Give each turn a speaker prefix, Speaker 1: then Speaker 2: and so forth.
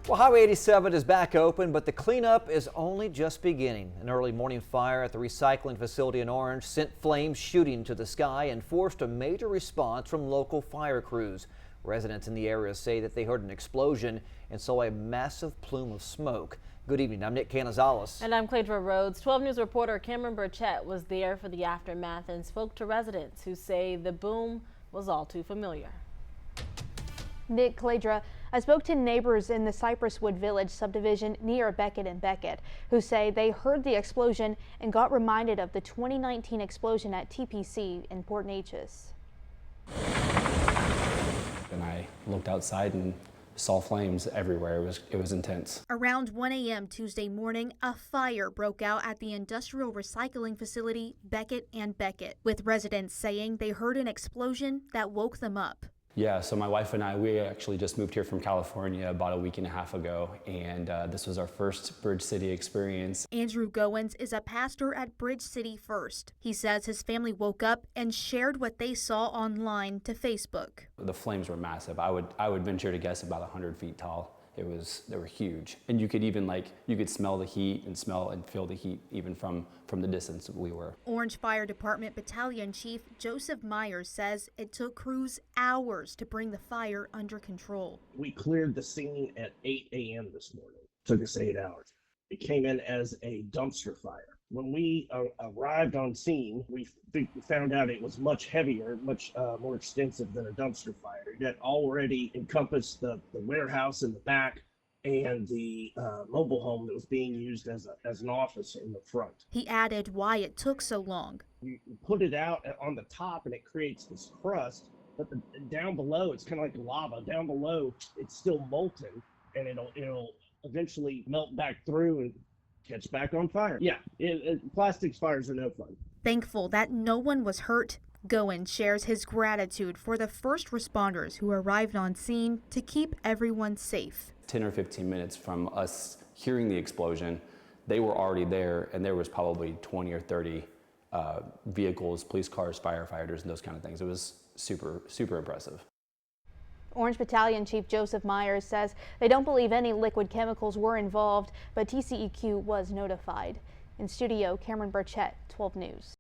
Speaker 1: Well, Highway 87 is back open, but the cleanup is only just beginning. An early morning fire at the recycling facility in Orange sent flames shooting to the sky and forced a major response from local fire crews. Residents in the area say that they heard an explosion and saw a massive plume of smoke. Good evening, I'm Nick Canizales.
Speaker 2: And I'm Cladra Rhodes. 12 News reporter Cameron Burchett was there for the aftermath and spoke to residents who say the boom was all too familiar.
Speaker 3: Nick, Cladra, I spoke to neighbors in the Cypresswood Village subdivision near Beckett and Beckett, who say they heard the explosion and got reminded of the 2019 explosion at TPC in Port Neches.
Speaker 4: And I looked outside and saw flames everywhere. It was intense.
Speaker 5: Around 1 a.m. Tuesday morning, a fire broke out at the industrial recycling facility Beckett and Beckett, with residents saying they heard an explosion that woke them up.
Speaker 4: Yeah, so my wife and I, we actually just moved here from California about a week and a half ago, and this was our first Bridge City experience.
Speaker 5: Andrew Goins is a pastor at Bridge City First. He says his family woke up and shared what they saw online to Facebook.
Speaker 4: The flames were massive. I would venture to guess about 100 feet tall. They were huge, and you could even you could smell the heat and smell and feel the heat even from the distance we were.
Speaker 5: Orange Fire Department Battalion Chief Joseph Myers says it took crews hours to bring the fire under control.
Speaker 6: We cleared the scene at 8 a.m. this morning. Took us 8 hours. It came in as a dumpster fire. When we arrived on scene, we found out it was much heavier, much more extensive than a dumpster fire. It had already encompassed the warehouse in the back and the mobile home that was being used as an office in the front.
Speaker 5: He added why it took so long.
Speaker 6: You put it out on the top and it creates this crust, but down below, it's kind of like lava. Down below, it's still molten, and it'll eventually melt back through and catch back on fire. Yeah, plastics fires are no fun.
Speaker 5: Thankful that no one was hurt, Goins shares his gratitude for the first responders who arrived on scene to keep everyone safe.
Speaker 4: 10 or 15 minutes from us hearing the explosion, they were already there, and there was probably 20 or 30 vehicles, police cars, firefighters, and those kind of things. It was super, super impressive.
Speaker 3: Orange Battalion Chief Joseph Myers says they don't believe any liquid chemicals were involved, but TCEQ was notified. In studio, Cameron Burchett, 12 News.